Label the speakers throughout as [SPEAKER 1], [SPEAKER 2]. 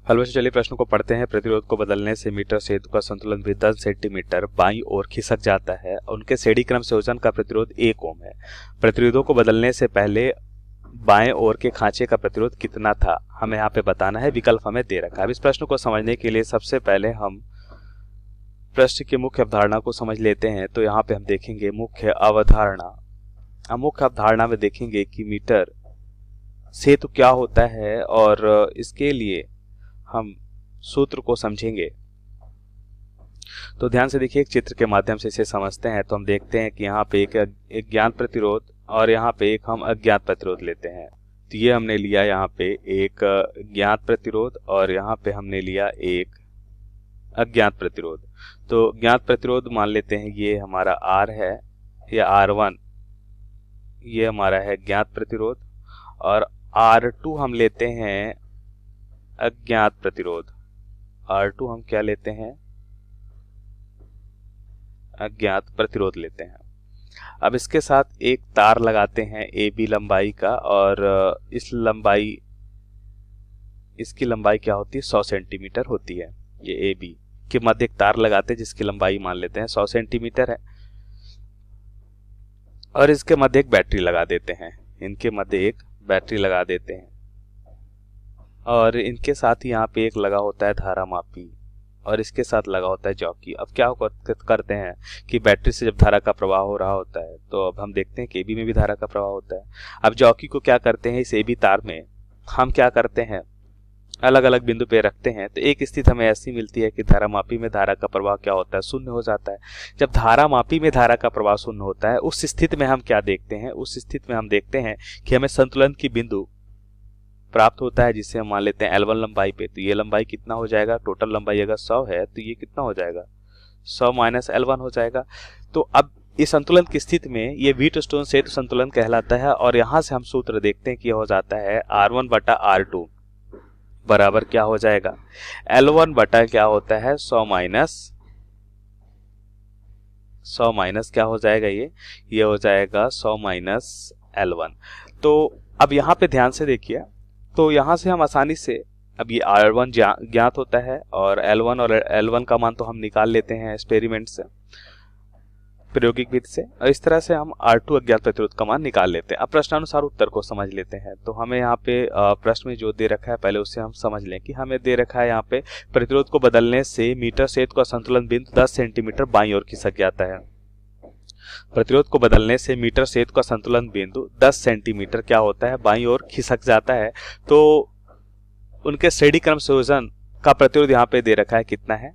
[SPEAKER 1] Hello बच्चों, चलिए प्रश्न को पढ़ते हैं। प्रतिरोध को बदलने से मीटर सेतु का संतुलन भी 10 सेंटीमीटर बाईं ओर खिसक जाता है। उनके श्रेणी क्रम संयोजन का प्रतिरोध 1 ओम है। प्रतिरोधों को बदलने से पहले बाएं ओर के खांचे का प्रतिरोध कितना था, हमें यहाँ पे बताना है। विकल्प हमें दे रखा है। अब इस प्रश्न को समझने के लिए सबसे पहले हम प्रश्न की मुख्य अवधारणा को समझ लेते हैं। तो यहाँ पे हम देखेंगे मुख्य अवधारणा। हम मुख्य अवधारणा में देखेंगे कि मीटर सेतु क्या होता है और इसके लिए हम सूत्र को समझेंगे। तो ध्यान से देखिए, एक चित्र के माध्यम से इसे समझते हैं। तो हम देखते हैं कि यहाँ पे एक ज्ञात प्रतिरोध और यहाँ पे एक हम अज्ञात प्रतिरोध लेते हैं। तो ये हमने लिया यहाँ पे एक ज्ञात प्रतिरोध और यहाँ पे हमने लिया एक अज्ञात प्रतिरोध। तो ज्ञात प्रतिरोध मान लेते हैं ये हमारा R है या R1, ये हमारा है ज्ञात प्रतिरोध, और R2 हम लेते हैं अज्ञात प्रतिरोध। R2 हम क्या लेते हैं? अज्ञात प्रतिरोध लेते हैं। अब इसके साथ एक तार लगाते हैं AB लंबाई का, और इसकी लंबाई क्या होती है? 100 सेंटीमीटर होती है। ये AB के मध्य एक तार लगाते हैं जिसकी लंबाई मान लेते हैं 100 सेंटीमीटर है, और इसके मध्य एक बैटरी लगा देते हैं। इनके मध्य एक बैटरी लगा देते हैं, और इनके साथ ही यहाँ पे एक लगा होता है धारा मापी, और इसके साथ लगा होता है जॉकी। अब क्या करते हैं कि बैटरी से जब धारा का प्रवाह हो रहा होता है, तो अब हम देखते हैं कि AB में भी धारा का प्रवाह होता है। अब जॉकी को क्या करते हैं, इस AB तार में हम क्या करते हैं, अलग अलग बिंदु पे रखते हैं। तो एक स्थिति हमें ऐसी मिलती है कि धारा मापी में धारा का प्रवाह क्या होता है? शून्य हो जाता है। जब धारा मापी में धारा का प्रवाह शून्य होता है, उस स्थिति में हम क्या देखते हैं? उस स्थिति में हम देखते हैं कि हमें संतुलन की बिंदु प्राप्त होता है, जिसे हम मान लेते हैं L1 लंबाई पे। तो ये लंबाई कितना हो जाएगा? टोटल लंबाई अगर 100 है तो ये कितना हो जाएगा? 100 माइनस L1 हो जाएगा। तो अब इस संतुलन की स्थिति में ये व्हीटस्टोन सेतु संतुलन कहलाता है, और यहां से हम सूत्र देखते हैं कि यह हो जाता है R1 बटा R2 बराबर क्या हो जाएगा? L1 बटा क्या होता है? 100 माइनस क्या हो जाएगा? ये हो जाएगा 100 माइनस L1। तो अब यहाँ पे ध्यान से देखिए, तो यहाँ से हम आसानी से, अब ये R1 ज्ञात होता है और L1 का मान तो हम निकाल लेते हैं एक्सपेरिमेंट से, प्रायोगिक विधि से, और इस तरह से हम R2 अज्ञात प्रतिरोध का मान निकाल लेते हैं। अब प्रश्नानुसार उत्तर को समझ लेते हैं। तो हमें यहाँ पे प्रश्न में जो दे रखा है पहले उससे हम समझ लें कि हमें दे रखा है यहाँ पे प्रतिरोध को बदलने से मीटर सेतु का संतुलन बिंदु 10 सेंटीमीटर बाईं ओर खिसक जाता है। प्रतिरोध को बदलने से मीटर सेतु का संतुलन बिंदु 10 सेंटीमीटर क्या होता है? बाईं ओर खिसक जाता है। तो उनके श्रेणी क्रम संयोजन का प्रतिरोध यहाँ पे दे रखा है कितना है?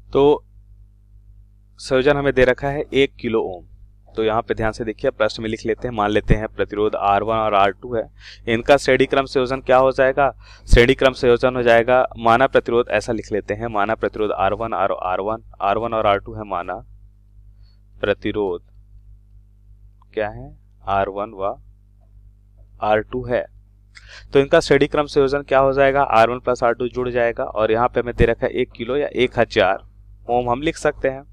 [SPEAKER 1] तो संयोजन हमें दे रखा है 1 किलो ओम। तो यहाँ पे ध्यान से देखिए, प्रश्न में लिख लेते हैं। मान लेते हैं प्रतिरोध R1 और R2 है, इनका श्रेणी क्रम संयोजन क्या हो जाएगा? श्रेणी क्रम संयोजन हो जाएगा माना प्रतिरोध, ऐसा लिख लेते हैं, माना प्रतिरोध R1 और R2 है माना प्रतिरोध क्या है? R1 व R2 है। तो इनका श्रेणी क्रम संयोजन क्या हो जाएगा? R1 प्लस R2 जुड़ जाएगा, और यहाँ पे हमें दे रखा है 1 किलो या 1000 ओम हम लिख सकते हैं।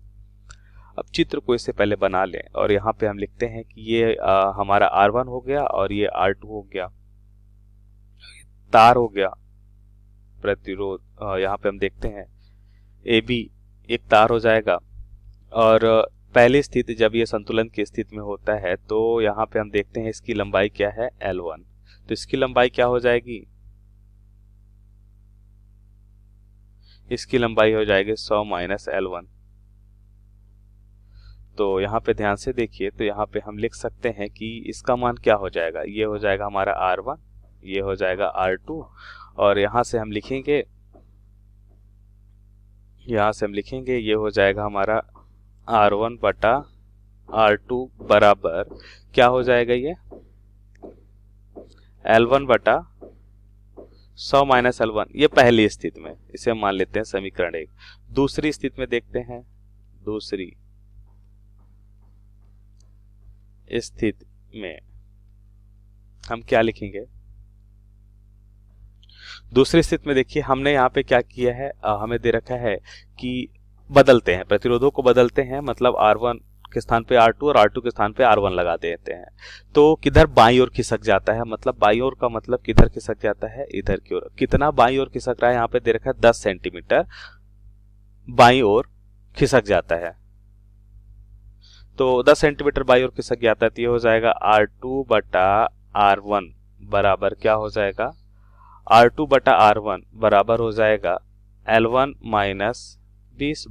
[SPEAKER 1] अब चित्र को इससे पहले बना लें, और यहाँ पे हम लिखते हैं कि ये हमारा R1 हो गया और ये R2 हो गया, तार हो गया प्रतिरोध। यहाँ पे हम देखते हैं AB एक तार हो जाएगा, और पहली स्थिति जब ये संतुलन की स्थिति में होता है तो यहाँ पे हम देखते हैं इसकी लंबाई क्या है? L1। तो इसकी लंबाई क्या हो जाएगी? इसकी लंबाई हो जाएगी 100 माइनस L1। तो यहाँ पे ध्यान से देखिए, तो यहाँ पे हम लिख सकते हैं कि इसका मान क्या हो जाएगा? ये हो जाएगा हमारा R1, ये हो जाएगा R2, और यहाँ से हम लिखेंगे ये हो जाएगा हमारा R1 बटा R2 बराबर क्या हो जाएगा? ये L1 बटा 100 माइनस L1। ये पहली स्थिति में, इसे हम मान लेते हैं समीकरण 1। दूसरी स्थिति में देखते हैं। दूसरी स्थिति में हम क्या लिखेंगे? दूसरी स्थिति में देखिए, हमने यहाँ पे क्या किया है, हमें दे रखा है कि बदलते हैं, प्रतिरोधों को बदलते हैं, मतलब R1 के स्थान पे R2 और R2 के स्थान पे R1 लगा देते हैं, तो किधर बाईं ओर खिसक जाता है, मतलब बाईं ओर का मतलब किधर खिसक जाता है, इधर की ओर। कितना बाईं ओर खिसक रहा है, यहाँ पे दे रखा है 10 सेंटीमीटर बाईं ओर खिसक जाता है। तो 10 सेंटीमीटर बाईं ओर खिसक जाता है, तो ये हो जाएगा R2 बटा R1 बराबर क्या हो जाएगा, R2 बटा R1 बराबर हो जाएगा L1 minus 20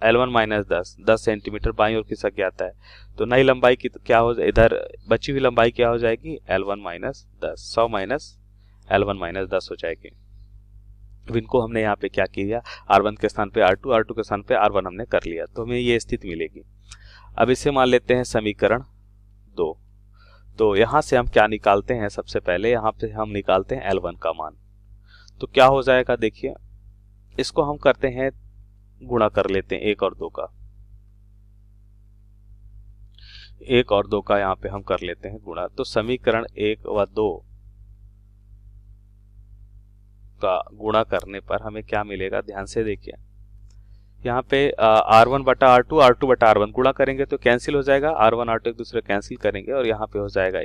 [SPEAKER 1] L1 minus 10 centimetre बाईं ओर खिसक जाता है, तो नई लंबाई की क्या हो, इधर बची हुई लंबाई क्या हो जाएगी, L1 minus 10, 100 minus L1 minus 10 हो जाएगी। अब इनको हमने यहाँ पे क्या किया, R1 के स्थान पे R2, R2 के स्थान पे R1 हमने कर लिया, तो हमें ये स्थिति मिलेगी। अब इसे मान लेते हैं समीकरण 2। तो यहाँ से हम क्या निकालते हैं, सबसे पहले यहाँ पे हम निकालते हैं L1 का मान। तो क्या हो जाएगा, देखिए इसको हम करते हैं गुणा कर लेते हैं 1 और 2 का, 1 और 2 का यहाँ पे हम कर लेते हैं गुणा। तो समीकरण 1 व 2 का गुणा करने पर हमें क्या मिलेगा, ध्यान से देखिए। यहाँ पे R1 बटा R2, R2 बटा R1 गुणा करेंगे तो कैंसिल हो जाएगा, R1 R2 एक दूसरे कैंसिल करेंगे और यहाँ पे हो जाएगा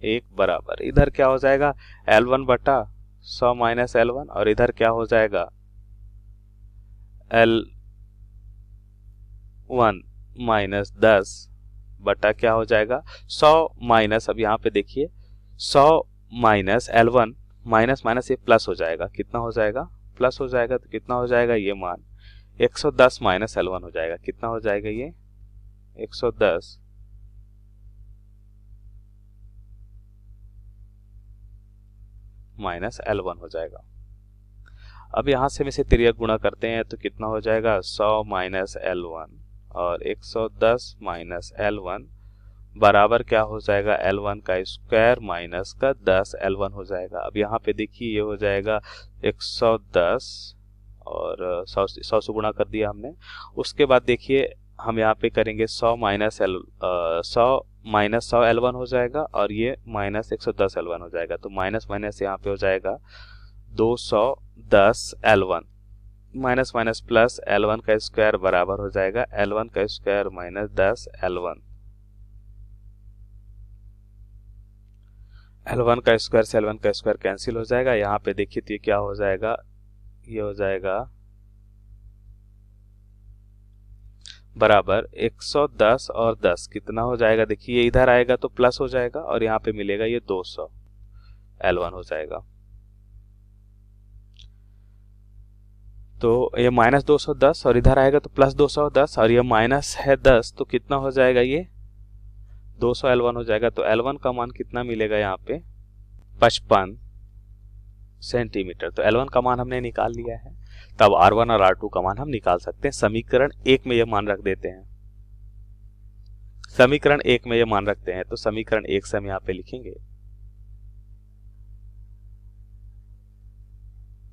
[SPEAKER 1] 1 बराबर, इधर क्या हो जाएगा L1 बटा 100 माइनस L1, और इधर क्या हो जाएगा L1 माइनस 10 बटा क्या हो जाएगा 100 माइनस, अब यहाँ पे देखिए 100 माइनस L1 माइनस माइनस ये प्लस हो जाएगा, कितना हो जाएगा, प्लस हो जाएगा, तो कितना हो जाएगा ये मान 110 माइनस L1 हो जाएगा, कितना हो जाएगा ये 110 माइनस L1 हो जाएगा। अब यहां से हम इसे तिर्यक गुणा करते हैं तो कितना हो जाएगा 100 माइनस L1 और 110 माइनस L1 बराबर क्या हो जाएगा L1 का स्क्वायर माइनस का 10 L1 हो जाएगा। अब यहाँ पे देखिए ये हो जाएगा 110 और 100 से गुणा कर दिया हमने। उसके बाद देखिए हम यहाँ पे करेंगे 100 माइनस 100 L1 हो जाएगा और ये माइनस 110 L1 हो जाएगा, तो माइनस माइनस यहाँ पे हो जाएगा 210 L1 minus minus plus L1 का स्क्वायर बराबर हो जाएगा L1 का स्क्वायर माइनस 10 L1। L1 का स्क्वायर से L1 का स्क्वायर कैंसिल हो जाएगा। यहाँ पे देखिए तो ये क्या हो जाएगा, ये हो जाएगा बराबर 110 और 10 कितना हो जाएगा, देखिए ये इधर आएगा तो प्लस हो जाएगा और यहाँ पे मिलेगा ये 200 L1 हो जाएगा। तो ये माइनस 210 और इधर आएगा तो प्लस 210 और ये माइनस है 10, तो कितना हो जाएगा ये 200 L1 हो जाएगा। तो L1 का मान कितना मिलेगा यहाँ पे 55 सेंटीमीटर। तो L1 का मान हमने निकाल लिया है, तब R1 और R2 का मान हम निकाल सकते हैं। समीकरण 1 में ये मान रख देते हैं, समीकरण 1 में ये मान रखते हैं, तो समीकरण 1 से हम यहाँ पे लिखेंगे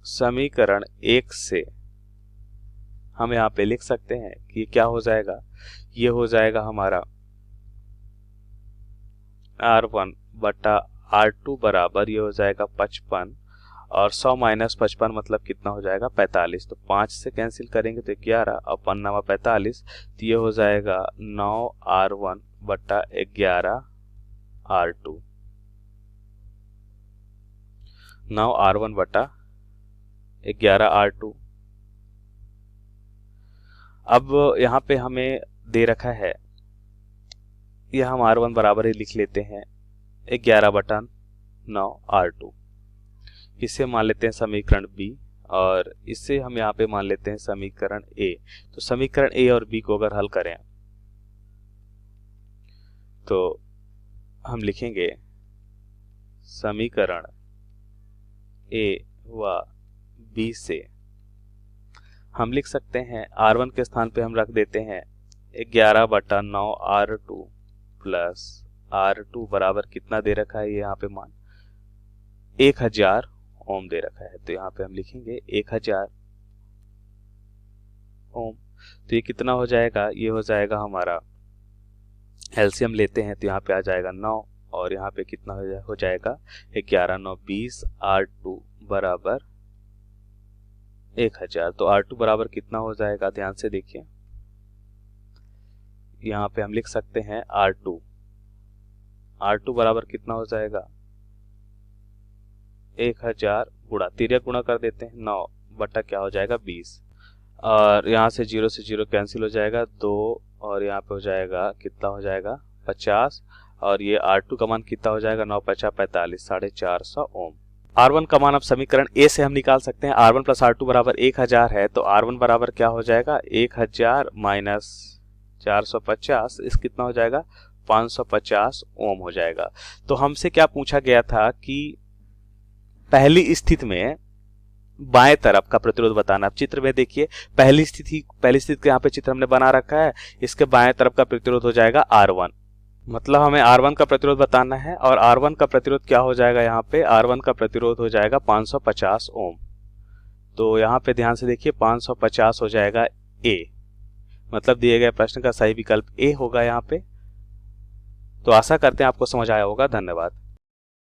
[SPEAKER 1] समीकरण 1 से हम यहाँ पे लिख सकते हैं कि क्या हो जाएगा, ये हो जाएगा हमारा R1 बटा R2 बराबर ये हो जाएगा 55 और 100 माइनस 55 मतलब कितना हो जाएगा 45, तो 5 से कैंसिल करेंगे तो 11 और 5 45, तो ये हो जाएगा 9 R1 बटा 11 R2, 9 R1 बटा 11 R2। अब यहाँ पे हमें दे रखा है, यह हम R1 बराबर ही लिख लेते हैं 11 बटा 9 R2, इसे मान लेते हैं समीकरण B और इसे हम यहाँ पे मान लेते हैं समीकरण A। तो समीकरण A और B को अगर हल करें तो हम लिखेंगे समीकरण A व B से हम लिख सकते हैं R1 के स्थान पे हम रख देते हैं 11 बटा 9 R2 प्लस R2 बराबर कितना दे रखा है, ये यहाँ पे मान 1000 ओम दे रखा है, तो यहाँ पे हम लिखेंगे 1000 ओम। तो ये कितना हो जाएगा, ये हो जाएगा हमारा एलसीएम लेते हैं तो यहाँ पे आ जाएगा 9 और यहाँ पे कितना हो जाएगा 11 9 20 R2 बराबर 1000। तो R2 बराबर कितना हो जाएगा, ध्यान से देखिए यहाँ पे हम लिख सकते हैं R2। R2 बराबर कितना हो जाएगा, 1000 गुणा, तिर्यक गुणा कर देते हैं, 9 बटा क्या हो जाएगा 20, और यहाँ से 0 से 0 कैंसिल हो जाएगा, 2 और यहाँ पे हो जाएगा कितना हो जाएगा 50, और ये R2 का मान कितना हो जाएगा 9 5 45, 450 ओम। R1 का मान अब समीकरण ए से हम निकाल सकते हैं। R1 प्लस R2 बराबर 1000 है, तो R1 बराबर क्या हो जाएगा 1000 माइनस 450, इस कितना हो जाएगा 550 ओम हो जाएगा। तो हमसे क्या पूछा गया था कि पहली स्थिति में बाएं तरफ का प्रतिरोध बताना। अब चित्र में देखिए, पहली स्थिति के यहाँ पे चित्र हमने बना रखा है, इसके बाएं तरफ का प्रतिरोध हो जाएगा R1, मतलब हमें R1 का प्रतिरोध बताना है, और R1 का प्रतिरोध क्या हो जाएगा, यहाँ पे R1 का प्रतिरोध हो जाएगा 550 ओम। तो यहाँ पे ध्यान से देखिए 550 हो जाएगा A, मतलब दिए गए प्रश्न का सही विकल्प A होगा यहाँ पे। तो आशा करते हैं आपको समझ आया होगा। धन्यवाद।